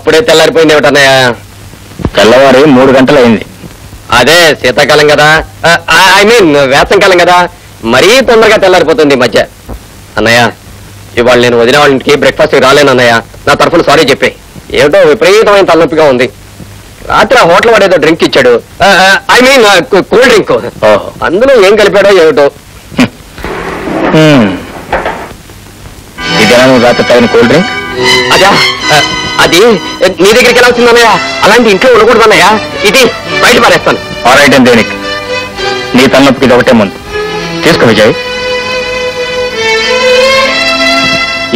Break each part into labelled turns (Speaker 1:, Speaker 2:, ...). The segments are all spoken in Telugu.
Speaker 1: అప్పుడే తెల్లారిపోయింది ఏమిటన్నయ్య?
Speaker 2: తెల్లవారి 3 గంటలైంది.
Speaker 1: అదే శీతాకాలం కదా, ఐ మీన్ వేసంకాలం కదా, మరీ తొందరగా తెల్లారిపోతుంది ఈ మధ్య. అన్నయ్య, ఇవాళ నేను వదిన వాళ్ళ ఇంటికి బ్రేక్ఫాస్ట్కి రాలేను అన్నయ్య. నా తరఫున సారీ చెప్పే. ఏమిటో విపరీతమైన తలనొప్పిగా ఉంది. రాత్రి ఆ హోటల్ వాడు ఏదో డ్రింక్ ఇచ్చాడు, ఐ మీన్ కూల్ డ్రింక్. అందులో ఏం కలిపాడో ఏమిటో.
Speaker 2: ఇదేనా నువ్వు రాత్రి తాగిన కూల్ డ్రింక్?
Speaker 1: అదా, అది నీ దగ్గరికి ఎలా వచ్చిందన్నయ్య? అలాంటి ఇంట్లో ఉండకూడదు అన్నయ్య. ఇది బయట పారేస్తాను.
Speaker 2: ఆల్రైట్ అండ్ దేనికి? నీ తలనొప్పికి ఇది ఒకటే ముందు. తీసుకో విజయ్.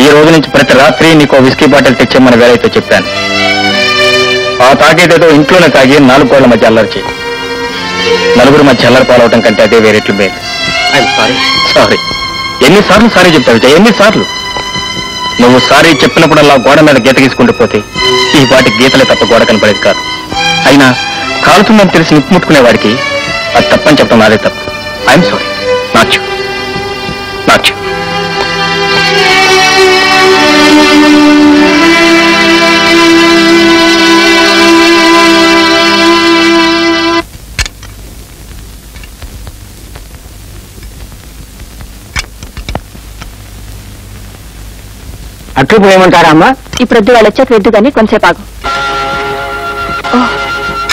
Speaker 2: ఈ రోజు నుంచి ప్రతి రాత్రి నీకు విస్కీ బాటిల్ తెచ్చేమని వేరైతే చెప్పాను. ఆ తాగేదేదో ఇంట్లోనే తాగి 4 గోళ్ల మధ్య అల్లరి చేయి. నలుగురు మధ్య అల్లరి పాలవటం కంటే అదే వేరేట్లు మేలు.
Speaker 1: I'm sorry.
Speaker 2: సారీ? ఎన్నిసార్లు సారీ చెప్తావు విజయ్, ఎన్నిసార్లు? నువ్వు సారీ చెప్పినప్పుడల్లా గోడ మీద గీత గీసుకుంటూ పోతే ఈ వాటి గీతలే తప్ప గోడ కనపడేది కాదు. అయినా కాలుతుందని తెలిసి నిప్పు ముట్టుకునేవాడికి అది తప్పని చెప్పడం నాదే తప్పు. I'm sorry. Not you. Not you.
Speaker 1: అట్లు పోయమంటారా అమ్మా?
Speaker 3: ఇప్పుడొద్దు, వాళ్ళు వచ్చాక వెద్దు కానీ కొంతసేపు ఆగు.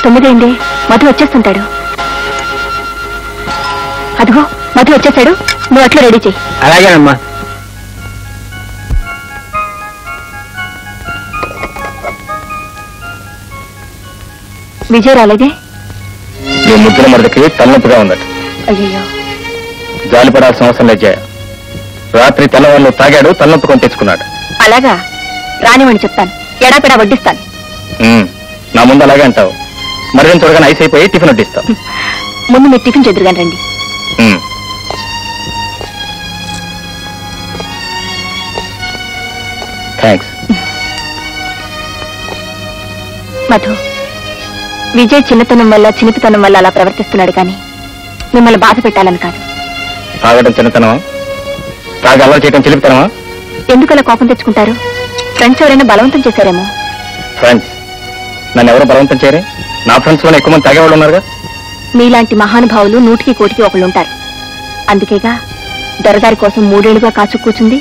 Speaker 3: 9 అయింది. మధు వచ్చేస్తుంటాడు. అదిగో మధు వచ్చేసాడు. నువ్వు అట్లు రెడీ చెయ్యి.
Speaker 1: అలాగేనమ్మా.
Speaker 3: విజయ్ రాలేదే?
Speaker 2: నీ ముద్దుల మరదకి తలనొప్పిగా ఉందట.
Speaker 3: అయ్యో,
Speaker 2: జాలిపడాల్సిన అవసరం లేదు జయ. రాత్రి తెల్లవాళ్ళు తాగాడు, తలనొప్పి కొని తెచ్చుకున్నాడు.
Speaker 3: అలాగా? రానివని చెప్తాను, ఎడాపెడా వడ్డిస్తాను.
Speaker 2: నా ముందు అలాగే అంటావు. మరేం త్వరగా ఐస్ అయిపోయి టిఫిన్ వడ్డిస్తావు.
Speaker 3: ముందు మీరు టిఫిన్ చెదురుగాని రండి.
Speaker 2: థ్యాంక్స్.
Speaker 3: మధు, విజయ్ చిన్నతనం వల్ల చిన్నపితనం వల్ల అలా ప్రవర్తిస్తున్నాడు కానీ మిమ్మల్ని బాధ పెట్టాలని కాదు.
Speaker 2: తాగడం చిన్నతనమా? తాగి అల్లరి చేయడం చిలిపితనమా?
Speaker 3: ఎందుకు అలా కోపం తెచ్చుకుంటారు? ఫ్రెండ్స్ ఎవరైనా బలవంతం చేశారేమో.
Speaker 2: ఫ్రెండ్స్? నన్ను ఎవరు బలవంతం చేయరే? నా ఫ్రెండ్స్ లోనే ఎక్కువ మంది తాగేవాళ్ళు ఉన్నారుగా.
Speaker 3: మీలాంటి మహానుభావులు 100కి 1 ఒకళ్ళు ఉంటారు. అందుకేగా దొరగారి కోసం 3 ఏళ్లుగా కాచు కూర్చుంది.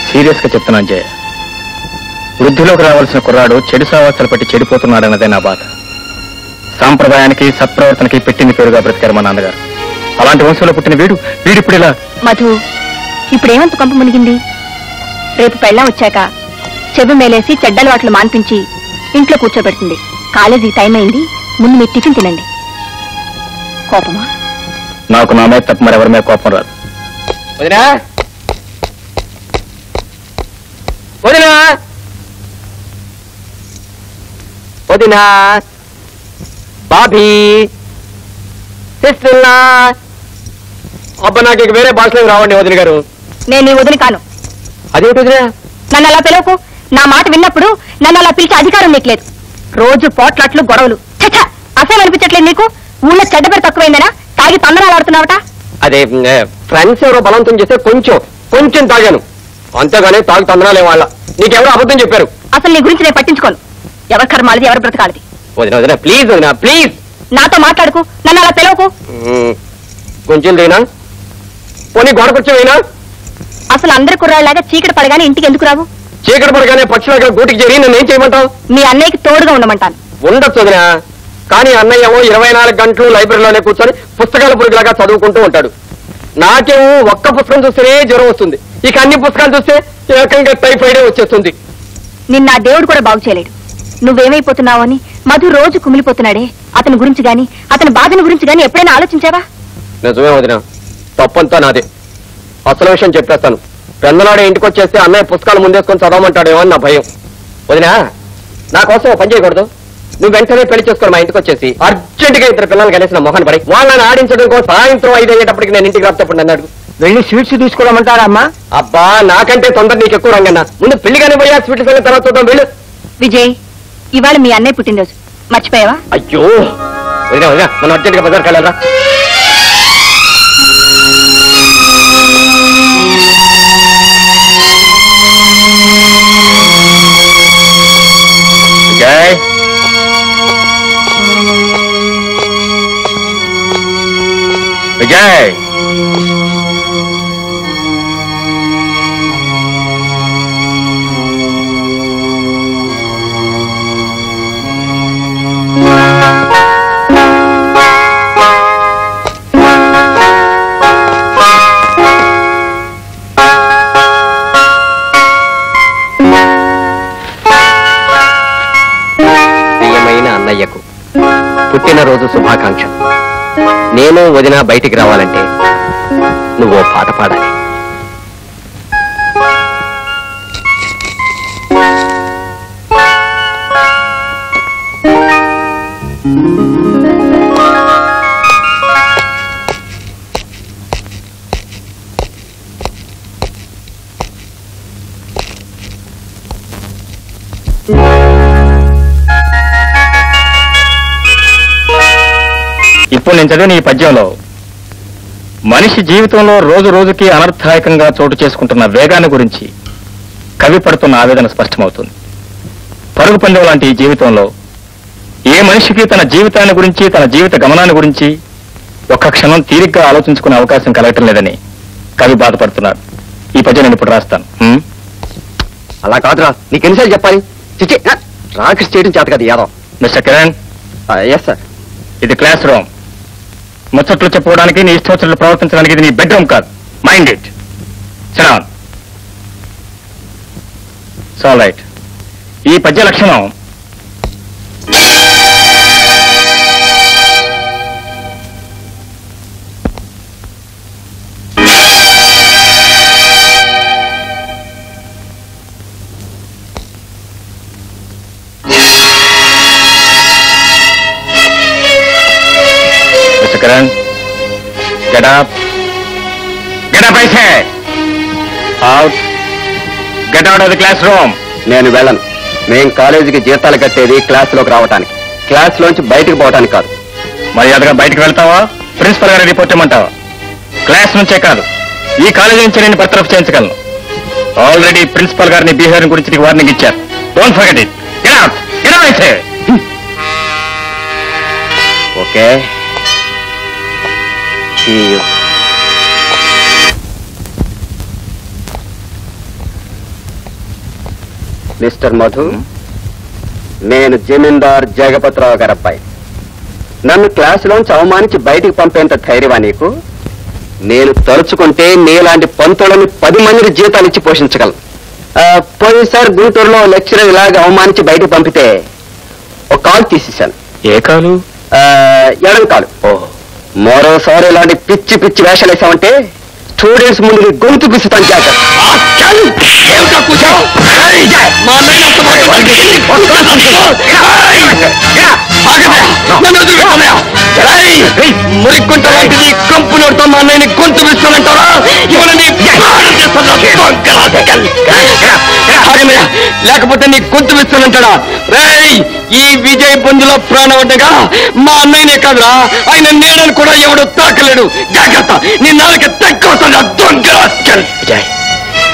Speaker 2: సీరియస్ గా చెప్తున్నాను జయ. వృద్ధిలోకి రావాల్సిన కుర్రాడు చెడు సావాసాలు పట్టి చెడిపోతున్నాడన్నదే నా బాధ. సాంప్రదాయానికి సత్ప్రవర్తనకి పెట్టింది పేరుగా బ్రతికారు మా నాన్నగారు. అలాంటి వంశంలో పుట్టిన వీడిప్పుడు ఇలా.
Speaker 3: మధు, ఇప్పుడేమంత కొంప మునిగింది? రేపు పెళ్ళం వచ్చాక చెవి మేలేసి చెడ్డలవాట్లు మాన్పించి ఇంట్లో కూర్చోబెడుతుంది. కాలేజీ టైం అయింది, ముందు మీరు టిఫిన్ తినండి. కోపమా?
Speaker 2: నాకు నా మీద తప్ప మరెవరి మీద కోపం రాదు.
Speaker 1: వదినా, వదినా, వదినా, బాబీ, సిస్టర్లా. అబ్బా, నాకు ఇక వేరే భాషలో రావండి వదిన గారు.
Speaker 3: నేను నీ వదిలి కాను.
Speaker 1: అదేమిటి వదినా?
Speaker 3: నన్ను అలా పిలవకు. నా మాట విన్నప్పుడు నన్ను అలా పిలిచే అధికారం నీకు లేదు. రోజు పోట్లాట్లు, గొడవలు. చచ్చా, అసలు అనిపించట్లేదు నీకు? ఊళ్ళో చెడ్డ పేరు తక్కువైందనా? తాగి తందనాలు ఆడుతున్నావట.
Speaker 1: అదే ఫ్రెండ్స్ ఎవరో బలవంతం చేస్తే కొంచెం తాగాను, అంతేగాని తాగి తందనాలే వాళ్ళ. నీకెవరో అబద్ధం చెప్పారు.
Speaker 3: అసలు నీ గురించి నేను పట్టించుకోను. ఎవరి కర్మాలది, ఎవరు బ్రతకాలది.
Speaker 1: వదిన వదిన, ప్లీజ్ వదినా, ప్లీజ్.
Speaker 3: నాతో మాట్లాడుకు, నన్ను అలా పిలవకు.
Speaker 1: కొంచెం దేనా, పోనీ గోడకొచ్చేవేనా?
Speaker 3: అసలు అందరి కుర్రాళ్ళలాగా చీకటి పడగానే ఇంటికి ఎందుకు రావు?
Speaker 1: చీకటి పడగానే పక్షులాగా గూటికి చేరి నన్ను ఏం చేయమంటావు?
Speaker 3: మీ అన్నయ్యకి తోడుగా ఉండమంటాను.
Speaker 1: ఉండొచ్చు వదినా, కానీ అన్నయ్య 24 గంటలు లైబ్రరీలోనే కూర్చొని పుస్తకాల పురుగులాగా చదువుకుంటూ ఉంటాడు. నాకేమో ఒక్క పుస్తకం చూస్తేనే జ్వరం వస్తుంది. ఇక అన్ని పుస్తకాలు చూస్తే ఏకంగా టైఫాయిడే వచ్చేస్తుంది.
Speaker 3: నిన్న ఆ దేవుడు కూడా బాగు చేయలేడు. నువ్వేమైపోతున్నావు అని మధు రోజు కుమిలిపోతున్నాడే, అతని గురించి గాని అతని బాధను గురించి గాని ఎప్పుడైనా ఆలోచించావా?
Speaker 1: నిజమే వదినా, తప్పంతా నాదే. అసలు విషయం చెప్పేస్తాను. పెందనాడే ఇంటికి వచ్చేస్తే అన్నయ్య పుస్తకాలు ముందేసుకొని చదవమంటాడేమో అని నా భయం. వదినా, నా కోసం ఓ పని చేయకూడదు? నువ్వు వెంటనే పెళ్లి చేసుకొని మా ఇంటికి వచ్చేసి అర్జెంటుగా 2 పిల్లలు కలిసి నా మొహన్ పడి వాళ్ళని ఆడించడం కోసం సాయంత్రం 5 అయ్యేటప్పటికి నేను ఇంటికి రాసేటప్పుడు అన్నాడు. వెళ్ళి స్వీట్స్ తీసుకోవడమంటారా అమ్మా? అబ్బా, నాకంటే తొందర నీకు ఎక్కువ రంగన్నా. ముందు పెళ్లిగానే పోయా, స్వీట్స్ అయిన తర్వాత చూద్దాం. వెళ్ళు.
Speaker 3: విజయ్, ఇవాళ మీ అన్నయ్య పుట్టినరోజు, మర్చిపోయావా?
Speaker 1: అయ్యో వదినా, వదినా, మనం అర్జెంటుగా బజార్కి వెళ్ళారా?
Speaker 2: విజయ్ విజయ్
Speaker 1: అన్నయ్యకు పుట్టినరోజు శుభాకాంక్షలు. నేను వదిన బయటికి రావాలంటే నువ్వు పాట పాడాలి.
Speaker 2: ఇప్పుడు నేను చదివిన ఈ పద్యంలో మనిషి జీవితంలో రోజు రోజుకి అనర్థాయకంగా చోటు చేసుకుంటున్న వేగాన్ని గురించి కవి పడుతున్న ఆవేదన స్పష్టమవుతుంది. పరుగు పందెం లాంటి ఈ జీవితంలో ఏ మనిషికి తన జీవితాన్ని గురించి తన జీవిత గమనాన్ని గురించి ఒక్క క్షణం తీరిగ్గా ఆలోచించుకునే అవకాశం కలగటం లేదని కవి బాధపడుతున్నాడు. ఈ పద్యం నేను ఇప్పుడు రాస్తాను.
Speaker 1: అలా కాదురా, నీకెన్నిసార్లు చెప్పాలి? చిచి, రాకేష్ చేయడం చేత కదా Yadav.
Speaker 2: Mister Kiran,
Speaker 1: yes sir.
Speaker 2: ఇది క్లాస్ రూమ్. ముచ్చట్లు చెప్పుకోవడానికి నీ ఇష్టోత్తట్లు ప్రవర్తించడానికి ఇది నీ బెడ్రూమ్ కాదు. Mind it. Sit down. All right. ఈ పద్య లక్షణం Karan, get up. Get up, I say. Out. Get out of the classroom.
Speaker 1: నేను వెళ్ళను. నేను కాలేజీకి జీతాలు కట్టేది క్లాసులోకి రావటానికి, క్లాస్లోంచి బయటకు పోవటానికి కాదు.
Speaker 2: మర్యాదగా బయటకు వెళ్తావా, ప్రిన్సిపల్ గారిని రిపోర్ట్ చేయమంటావా? క్లాస్ నుంచే కాదు, ఈ కాలేజీ నుంచి నేను బర్తరఫ్ చేయించగలను. ఆల్రెడీ ప్రిన్సిపల్ గారిని బిహేవియర్ గురించి నీకు వార్నింగ్ ఇచ్చారు. Don't forget it. Get out. Get out, I say.
Speaker 1: Okay. Mister Madhu, నేను జమీందార్ జగపతిరావు గారి అబ్బాయి. నన్ను క్లాసులోంచి అవమానించి బయటికి పంపేంత ధైర్యమా నీకు? నేను తలుచుకుంటే నీలాంటి పంతులని 10 మందిని జీతాలు ఇచ్చి పోషించగలను. పోయినసారి గుంటూరులో లెక్చరర్ ఇలాగ అవమానించి బయటికి పంపితే ఒక కాలు తీసేశాను.
Speaker 2: ఏ కాలు?
Speaker 1: ఎడం కాలు. మరోసారి ఇలాంటి పిచ్చి పిచ్చి వేషాలు వేసామంటే స్టూడెంట్స్ ముందు నీ గొంతు పిస్తాను. మురిక్కుంట లాంటిది కంపునోడితో మా అన్నయ్యని గొంతు పిస్తానంటారా? లేకపోతే నీ గొంతు పిస్తానంటాడా? రేయ్, ఈ విజయ్ బొందులో ప్రాణం ఉండగా మా అన్నయ్యనే కాదురా, ఆయన నీడని కూడా ఎవడు తాకలేడు. జాగ్రత్త, నీ నాలుక తక్కువ దొంగ.
Speaker 2: Vijay,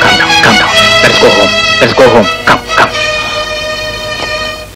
Speaker 2: come down, come down. Let's go home. Let's go home. Come, come.